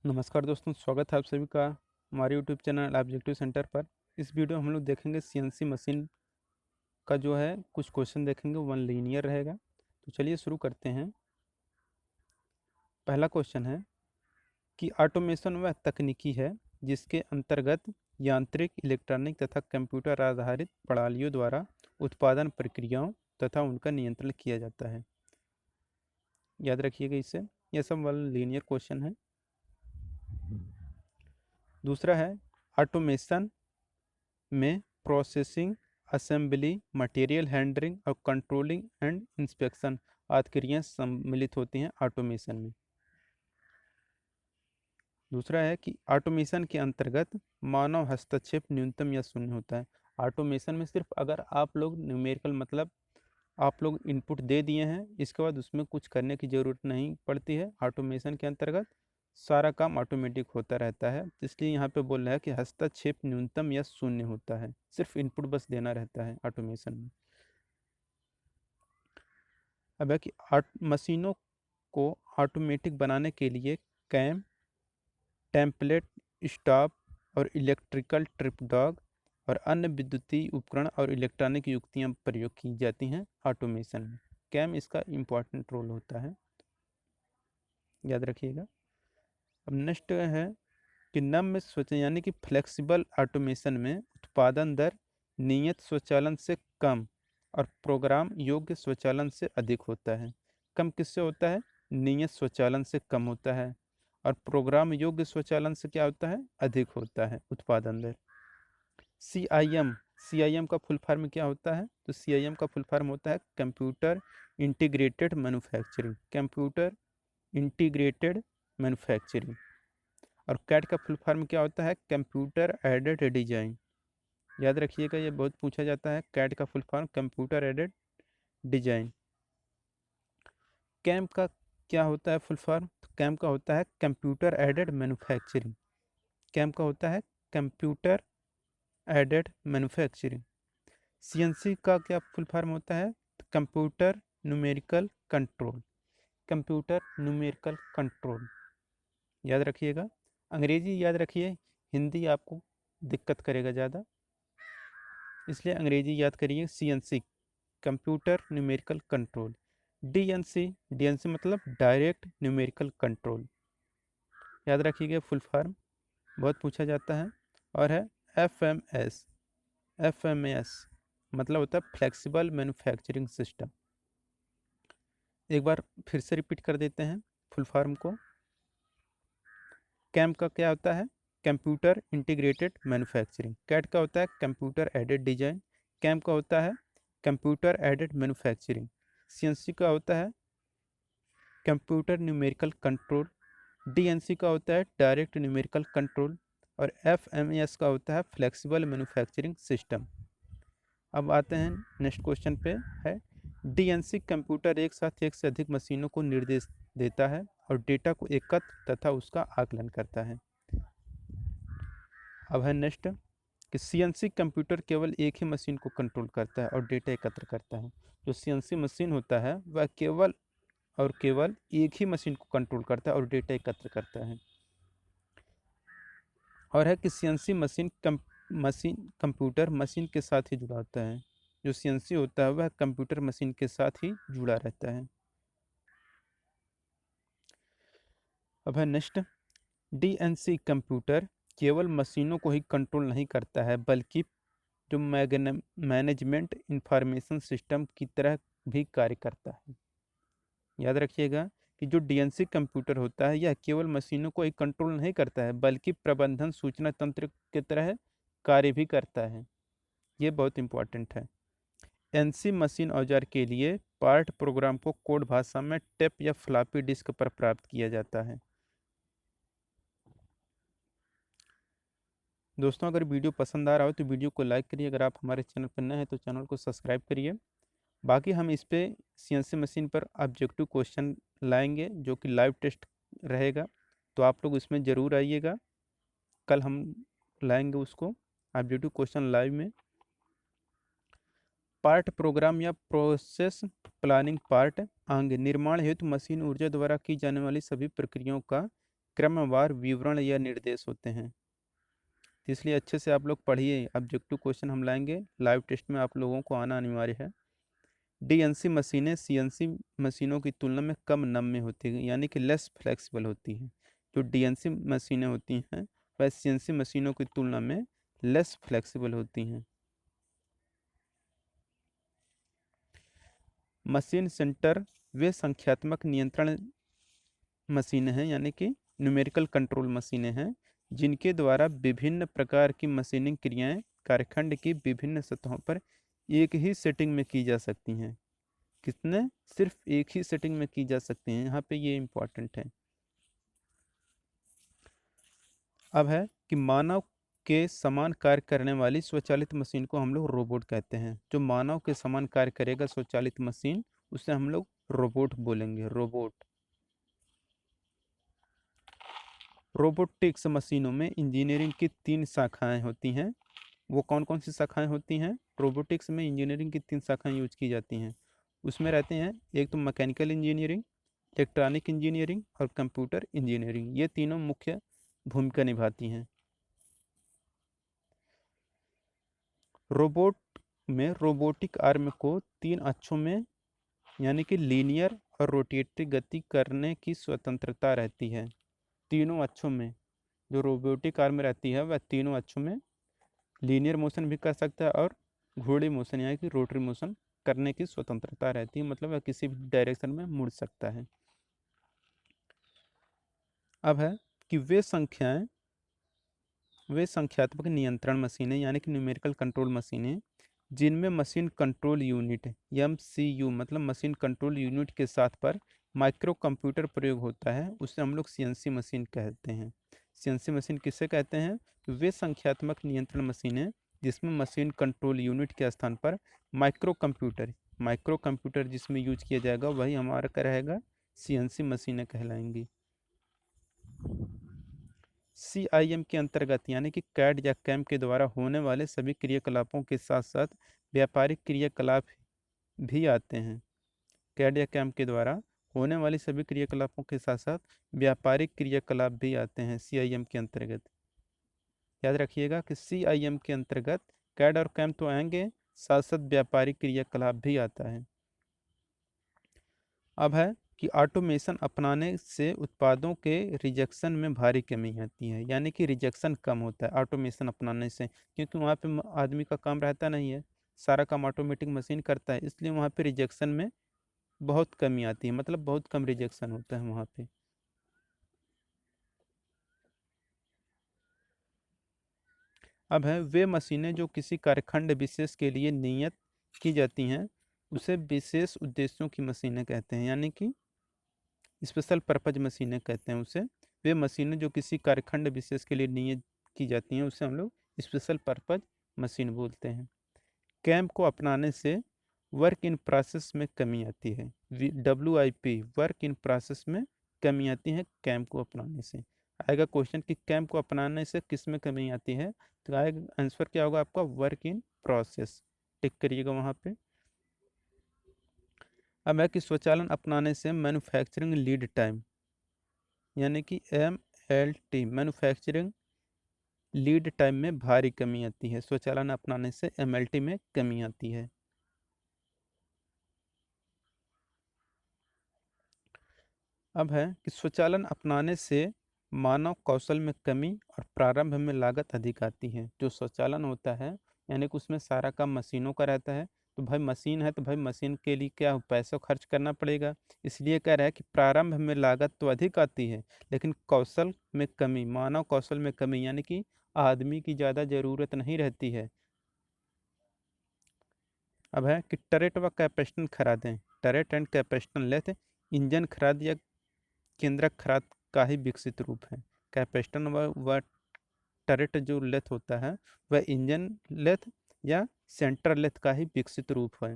नमस्कार दोस्तों, स्वागत है आप सभी का हमारे यूट्यूब चैनल ऑब्जेक्टिव सेंटर पर। इस वीडियो में हम लोग देखेंगे सीएनसी मशीन का जो है कुछ क्वेश्चन देखेंगे, वन लीनियर रहेगा। तो चलिए शुरू करते हैं। पहला क्वेश्चन है कि ऑटोमेशन वह तकनीकी है जिसके अंतर्गत यांत्रिक, इलेक्ट्रॉनिक तथा कंप्यूटर आधारित प्रणालियों द्वारा उत्पादन प्रक्रियाओं तथा उनका नियंत्रण किया जाता है। याद रखिएगा इसे, यह सब वन लीनियर क्वेश्चन है। दूसरा है ऑटोमेशन में प्रोसेसिंग, असेंबली, मटेरियल हैंडलिंग और कंट्रोलिंग एंड इंस्पेक्शन आदि क्रियाएं सम्मिलित होती हैं ऑटोमेशन में। दूसरा है कि ऑटोमेशन के अंतर्गत मानव हस्तक्षेप न्यूनतम या शून्य होता है। ऑटोमेशन में सिर्फ अगर आप लोग न्यूमेरिकल मतलब आप लोग इनपुट दे दिए हैं, इसके बाद उसमें कुछ करने की ज़रूरत नहीं पड़ती है। ऑटोमेशन के अंतर्गत सारा काम ऑटोमेटिक होता रहता है, तो इसलिए यहाँ पे बोल रहा है कि हस्तक्षेप न्यूनतम या शून्य होता है, सिर्फ इनपुट बस देना रहता है ऑटोमेशन में। अब है कि मशीनों को ऑटोमेटिक बनाने के लिए कैम, टेम्पलेट, स्टॉप और इलेक्ट्रिकल ट्रिप डॉग और अन्य विद्युतीय उपकरण और इलेक्ट्रॉनिक युक्तियां प्रयोग की जाती हैं ऑटोमेशन में। कैम इसका इम्पॉर्टेंट रोल होता है, याद रखिएगा। अब नेक्स्ट है कि नम्य स्वचालन यानी कि फ्लेक्सिबल ऑटोमेशन में उत्पादन दर नियत स्वचालन से कम और प्रोग्राम योग्य स्वचालन से अधिक होता है। कम किससे होता है? नियत स्वचालन से कम होता है, और प्रोग्राम योग्य स्वचालन से क्या होता है? अधिक होता है उत्पादन दर। CIM, CIM का फुल फॉर्म क्या होता है? तो CIM का फुल फॉर्म होता है computer integrated manufacturing, computer integrated manufacturing. और कैट का फुल फॉर्म क्या होता है? Computer aided design. याद रखिएगा, ये बहुत पूछा जाता है। कैट का full form computer aided design. CAM का क्या होता है फुल फॉर्म? कैम का होता है कंप्यूटर एडेड मैन्युफैक्चरिंग। कैम का होता है कंप्यूटर एडेड मैन्युफैक्चरिंग। CNC का क्या फुल फॉर्म होता है? Computer numerical control, computer numerical control. याद रखिएगा, अंग्रेजी याद रखिए, हिंदी आपको दिक्कत करेगा ज़्यादा, इसलिए अंग्रेजी याद करिए। CNC computer numerical control. DNC, DNC मतलब डायरेक्ट न्यूमेरिकल कंट्रोल। याद रखिएगा फुल फॉर्म, बहुत पूछा जाता है। और है FMS, FMS मतलब होता है फ्लेक्सिबल मैन्युफैक्चरिंग सिस्टम। एक बार फिर से रिपीट कर देते हैं फुल फॉर्म को। कैम का क्या होता है? Computer integrated manufacturing. कैट का होता है कंप्यूटर एडेड डिजाइन। कैम का होता है कंप्यूटर एडेड मैन्युफैक्चरिंग। CNC का होता है कंप्यूटर न्यूमेरिकल कंट्रोल। DNC का होता है डायरेक्ट न्यूमेरिकल कंट्रोल। और FMS का होता है फ्लेक्सिबल मैन्युफैक्चरिंग सिस्टम। अब आते हैं नेक्स्ट क्वेश्चन पे। है DNC कंप्यूटर एक साथ एक से अधिक मशीनों को निर्देश देता है और डेटा को एकत्र तथा उसका आकलन करता है। अब है नेक्स्ट कि CNC कंप्यूटर केवल एक ही मशीन को कंट्रोल करता है और डेटा एकत्र करता है। जो CNC मशीन होता है वह केवल और केवल एक ही मशीन को कंट्रोल करता है और डेटा एकत्र करता है। और है कि CNC मशीन कंप्यूटर मशीन के साथ ही जुड़ा होता है। जो CNC होता है वह कंप्यूटर मशीन के साथ ही जुड़ा रहता है। अब है नेक्स्ट, DNC कंप्यूटर केवल मशीनों को ही कंट्रोल नहीं करता है, बल्कि जो मैनेजमेंट इंफॉर्मेशन सिस्टम की तरह भी कार्य करता है। याद रखिएगा कि जो DNC कंप्यूटर होता है यह केवल मशीनों को ही कंट्रोल नहीं करता है, बल्कि प्रबंधन सूचना तंत्र की तरह कार्य भी करता है। ये बहुत इंपॉर्टेंट है। NC मशीन औजार के लिए पार्ट प्रोग्राम को कोड भाषा में टेप या फ्लॉपी डिस्क पर प्राप्त किया जाता है। दोस्तों, अगर वीडियो पसंद आ रहा हो तो वीडियो को लाइक करिए। अगर आप हमारे चैनल पर नए हैं तो चैनल को सब्सक्राइब करिए। बाकी हम इस पे CNC मशीन पर ऑब्जेक्टिव क्वेश्चन लाएंगे जो कि लाइव टेस्ट रहेगा, तो आप लोग उसमें ज़रूर आइएगा। कल हम लाएंगे उसको ऑब्जेक्टिव क्वेश्चन लाइव में। पार्ट प्रोग्राम या प्रोसेस प्लानिंग पार्ट अंग निर्माण हेतु मशीन ऊर्जा द्वारा की जाने वाली सभी प्रक्रियाओं का क्रमवार विवरण या निर्देश होते हैं। तो इसलिए अच्छे से आप लोग पढ़िए, ऑब्जेक्टिव क्वेश्चन हम लाएंगे, लाइव टेस्ट में आप लोगों को आना अनिवार्य है। डीएनसी मशीनें सीएनसी मशीनों की तुलना में कम नम्य होती है, यानी कि लेस फ्लेक्सिबल होती हैं। जो डीएनसी मशीनें होती हैं वह सीएनसी मशीनों की तुलना में लेस फ्लेक्सिबल होती हैं। मशीन सेंटर वे संख्यात्मक नियंत्रण मशीनें हैं, यानी कि न्यूमेरिकल कंट्रोल मशीनें हैं, जिनके द्वारा विभिन्न प्रकार की मशीनिंग क्रियाएं कार्यखंड की विभिन्न सतहों पर एक ही सेटिंग में की जा सकती हैं। कितने? सिर्फ एक ही सेटिंग में की जा सकती हैं, यहाँ पे ये इंपॉर्टेंट है। अब है कि मानव के समान कार्य करने वाली स्वचालित मशीन को हम लोग रोबोट कहते हैं। जो मानव के समान कार्य करेगा स्वचालित मशीन, उसे हम लोग रोबोट बोलेंगे, रोबोट। रोबोटिक्स मशीनों में इंजीनियरिंग की 3 शाखाएं होती हैं। वो कौन कौन सी शाखाएं होती हैं? रोबोटिक्स में इंजीनियरिंग की 3 शाखाएं यूज की जाती हैं। उसमें रहते हैं, एक तो मैकेनिकल इंजीनियरिंग, इलेक्ट्रॉनिक इंजीनियरिंग और कंप्यूटर इंजीनियरिंग। ये तीनों मुख्य भूमिका निभाती हैं। रोबोट में रोबोटिक आर्म को 3 अक्षों में, यानी कि लीनियर और रोटेटरी गति करने की स्वतंत्रता रहती है। तीनों अक्षों में जो रोबोटिक आर्म रहती है वह तीनों अक्षों में लीनियर मोशन भी कर सकता है और घूर्णी मोशन यानी कि रोटरी मोशन करने की स्वतंत्रता रहती है, मतलब वह किसी भी डायरेक्शन में मुड़ सकता है। अब है कि वे संख्यात्मक नियंत्रण मशीनें, यानी कि न्यूमेरिकल कंट्रोल मशीनें, जिनमें मशीन कंट्रोल यूनिट MCU मतलब मशीन कंट्रोल यूनिट के साथ पर माइक्रो कंप्यूटर प्रयोग होता है, उसे हम लोग CNC मशीन कहते हैं। CNC मशीन किसे कहते हैं? वे संख्यात्मक नियंत्रण मशीनें जिसमें मशीन कंट्रोल यूनिट के स्थान पर माइक्रो कंप्यूटर जिसमें यूज किया जाएगा वही हमारा क्या रहेगा? CNC मशीनें कहलाएंगी। CIM के अंतर्गत, यानी कि कैड या कैम के द्वारा होने वाले सभी क्रियाकलापों के साथ साथ व्यापारिक क्रियाकलाप भी आते हैं। कैड या कैम के द्वारा होने वाली सभी क्रियाकलापों के साथ साथ व्यापारिक क्रियाकलाप भी आते हैं CIM के अंतर्गत। याद रखिएगा कि CIM के अंतर्गत कैड और कैम तो आएंगे, साथ साथ व्यापारिक क्रियाकलाप भी आता है। अब है कि ऑटोमेशन अपनाने से उत्पादों के रिजेक्शन में भारी कमी आती है, यानी कि रिजेक्शन कम होता है ऑटोमेशन अपनाने से, क्योंकि वहाँ पे आदमी का काम रहता नहीं है, सारा काम ऑटोमेटिक मशीन करता है, इसलिए वहाँ पे रिजेक्शन में बहुत कमी आती है, मतलब बहुत कम रिजेक्शन होता है वहाँ पे। अब है वे मशीनें जो किसी कार्यखंड विशेष के लिए नियत की जाती हैं, उसे विशेष उद्देश्यों की मशीनें कहते हैं, यानी कि स्पेशल पर्पज मशीनें कहते हैं उसे। वे मशीनें जो किसी कार्यखंड विशेष के लिए नियत की जाती हैं उसे हम लोग स्पेशल पर्पज मशीन बोलते हैं। कैम को अपनाने से वर्क इन प्रोसेस में कमी आती है। WIP वर्क इन प्रोसेस में कमी आती है कैम को अपनाने से। आएगा क्वेश्चन कि कैम को अपनाने से किस में कमी आती है, तो आएगा आंसर क्या होगा आपका? Work in process. टिक करिएगा वहाँ पे। अब है कि स्वचालन अपनाने से मैन्युफैक्चरिंग लीड टाइम, यानी कि MLT मैन्युफैक्चरिंग लीड टाइम में भारी कमी आती है। स्वचालन अपनाने से MLT में कमी आती है। अब है कि स्वचालन अपनाने से मानव कौशल में कमी और प्रारंभ में लागत अधिक आती है। जो स्वचालन होता है यानी कि उसमें सारा काम मशीनों का रहता है, तो भाई मशीन है तो भाई मशीन के लिए क्या पैसा खर्च करना पड़ेगा, इसलिए कह रहा है कि प्रारंभ में लागत तो अधिक आती है लेकिन कौशल में कमी, मानव कौशल में कमी, यानी कि आदमी की ज़्यादा ज़रूरत नहीं रहती है। अब है कि टरेट व कैपेसिटर खरादें, turret and capacitor lathe engine खराद या केंद्रक खराद का ही विकसित रूप है। कैपेसिटर व टरेट जो लेथ होता है वह इंजन लेथ या सेंटर लेथ का ही विकसित रूप है।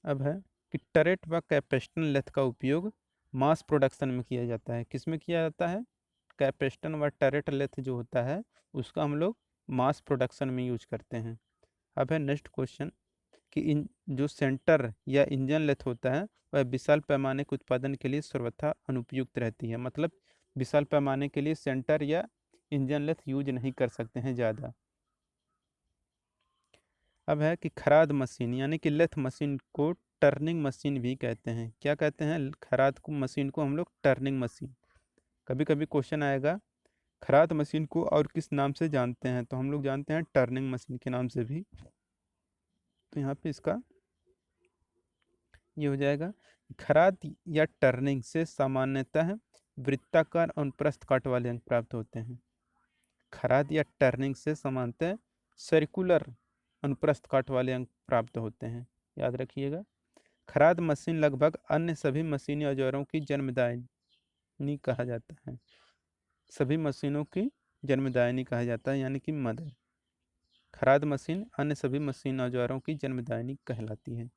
अब है कि टरेट व कैपेसिटर लेथ का उपयोग मास प्रोडक्शन में किया जाता है। किस में किया जाता है? कैपेसिटर व टरेट लेथ जो होता है उसका हम लोग मास प्रोडक्शन में यूज करते हैं। अब है नेक्स्ट क्वेश्चन कि इन जो सेंटर या इंजन लेथ होता है वह विशाल पैमाने के उत्पादन के लिए सर्वथा अनुपयुक्त रहती है। मतलब विशाल पैमाने के लिए सेंटर या इंजन लेथ यूज नहीं कर सकते हैं ज़्यादा। अब है कि खराद मशीन यानी कि लेथ मशीन को टर्निंग मशीन भी कहते हैं। क्या कहते हैं? खराद को मशीन को हम लोग टर्निंग मशीन। कभी कभी क्वेश्चन आएगा खराद मशीन को और किस नाम से जानते हैं, तो हम लोग जानते हैं टर्निंग मशीन के नाम से भी। तो यहाँ पे इसका ये हो जाएगा। खराद या टर्निंग से सामान्यतः वृत्ताकार और अनुप्रस्थ काट वाले अंक प्राप्त होते हैं। खराद या टर्निंग से सामान्यतः सर्कुलर अनुप्रस्थ काट वाले अंक प्राप्त होते हैं, याद रखिएगा। खराद मशीन लगभग अन्य सभी मशीनी औजारों की जन्मदायिनी कहा जाता है। सभी मशीनों की जन्मदायिनी कहा जाता है यानी कि मदर। खराद मशीन अन्य सभी मशीन औजारों की जन्मदायिनी कहलाती है।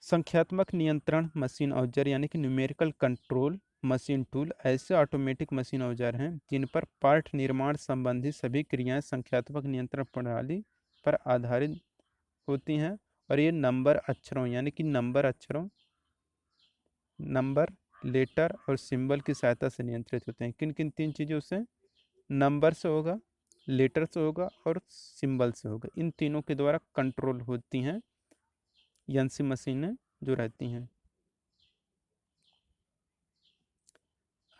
संख्यात्मक नियंत्रण मशीन औजार यानी कि न्यूमेरिकल कंट्रोल मशीन टूल ऐसे ऑटोमेटिक मशीन औजार हैं जिन पर पार्ट निर्माण संबंधी सभी क्रियाएं संख्यात्मक नियंत्रण प्रणाली पर आधारित होती हैं और ये नंबर अक्षरों यानी कि नंबर लेटर और सिंबल की सहायता से नियंत्रित होते हैं। किन किन 3 चीज़ों से? नंबर से होगा, लेटर से होगा और सिंबल से होगा। इन तीनों के द्वारा कंट्रोल होती हैं एनसी मशीनें जो रहती हैं।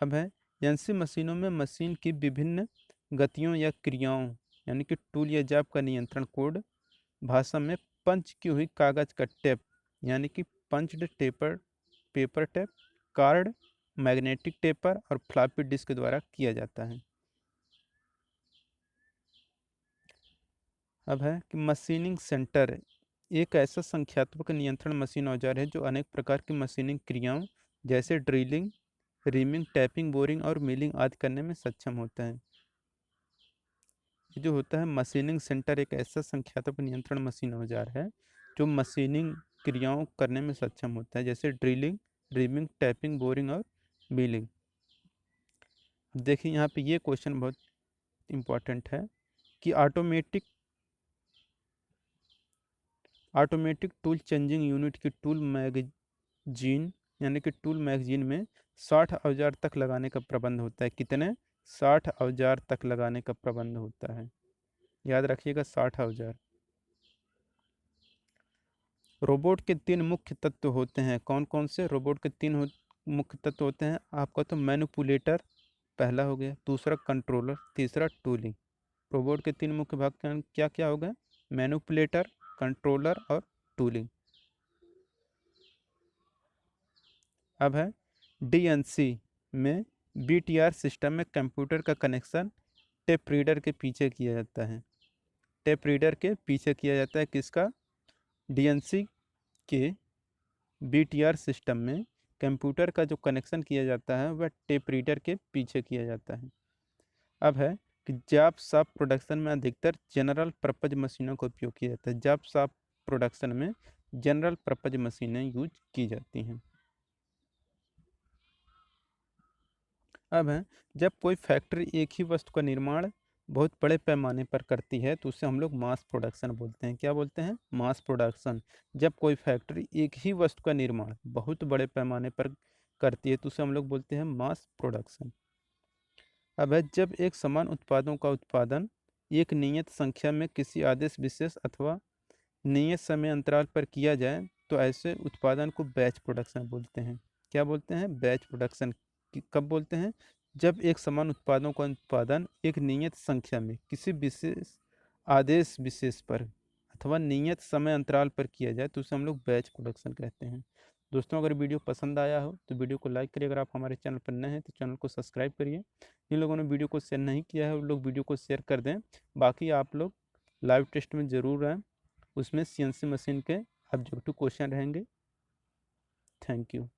अब है एनसी मशीनों में मशीन की विभिन्न गतियों या क्रियाओं यानी कि टूल या जॉब का नियंत्रण कोड भाषा में पंच की हुई कागज का टेप यानी कि punched paper tape, card, magnetic taper और फ्लॉपी डिस्क के द्वारा किया जाता है। अब है कि मशीनिंग सेंटर एक ऐसा संख्यात्मक नियंत्रण मशीन औजार है जो अनेक प्रकार की मशीनिंग क्रियाओं जैसे ड्रिलिंग, रीमिंग, टैपिंग, बोरिंग और मिलिंग आदि करने में सक्षम होता है। ये जो होता है मशीनिंग सेंटर एक ऐसा संख्यात्मक नियंत्रण मशीन औजार है जो मशीनिंग क्रियाओं करने में सक्षम होता है जैसे ड्रिलिंग, रीमिंग, टैपिंग, बोरिंग और मिलिंग। देखिए यहाँ पे ये क्वेश्चन बहुत इम्पोर्टेंट है कि ऑटोमेटिक टूल चेंजिंग यूनिट की टूल मैगजीन यानी कि टूल मैगजीन में 60 औजार तक लगाने का प्रबंध होता है। कितने? 60 औजार तक लगाने का प्रबंध होता है, याद रखिएगा 60 औजार। रोबोट के 3 मुख्य तत्व होते हैं। कौन कौन से रोबोट के 3 मुख्य तत्व होते हैं? आपका तो मैनिपुलेटर पहला हो गया, दूसरा कंट्रोलर, तीसरा टूलिंग। रोबोट के 3 मुख्य भाग क्या क्या हो गए? मैनिपुलेटर, कंट्रोलर और टूलिंग। अब है डीएनसी में बीटीआर सिस्टम में कंप्यूटर का कनेक्शन टेप रीडर के पीछे किया जाता है। टेप रीडर के पीछे किया जाता है किसका? डीएनसी के बीटीआर सिस्टम में कंप्यूटर का जो कनेक्शन किया जाता है वह टेप रीडर के पीछे किया जाता है। अब है कि जॉब शॉप प्रोडक्शन में अधिकतर जनरल पर्पज मशीनों का उपयोग किया जाता है। जॉब शॉप प्रोडक्शन में जनरल पर्पज मशीनें यूज की जाती हैं। अब है जब कोई फैक्ट्री एक ही वस्तु का निर्माण बहुत बड़े पैमाने पर करती है तो उसे हम लोग मास प्रोडक्शन बोलते हैं। क्या बोलते हैं? Mass production. जब कोई फैक्ट्री एक ही वस्तु का निर्माण बहुत बड़े पैमाने पर करती है तो उसे हम लोग बोलते हैं मास प्रोडक्शन। अब है जब एक समान उत्पादों का उत्पादन एक नियत संख्या में किसी आदेश विशेष अथवा नियत समय अंतराल पर किया जाए तो ऐसे उत्पादन को बैच प्रोडक्शन बोलते हैं। क्या बोलते हैं? Batch production. कब बोलते हैं? जब एक समान उत्पादों का उत्पादन एक नियत संख्या में किसी विशेष आदेश विशेष पर अथवा नियत समय अंतराल पर किया जाए तो उसे हम लोग बैच प्रोडक्शन कहते हैं। दोस्तों अगर वीडियो पसंद आया हो तो वीडियो को लाइक करिए। अगर आप हमारे चैनल पर नए हैं तो चैनल को सब्सक्राइब करिए। जिन लोगों ने वीडियो को शेयर नहीं किया है उन लोग वीडियो को शेयर कर दें। बाकी आप लोग लाइव टेस्ट में ज़रूर रहें, उसमें सीएनसी मशीन के ऑब्जेक्टिव क्वेश्चन रहेंगे। Thank you.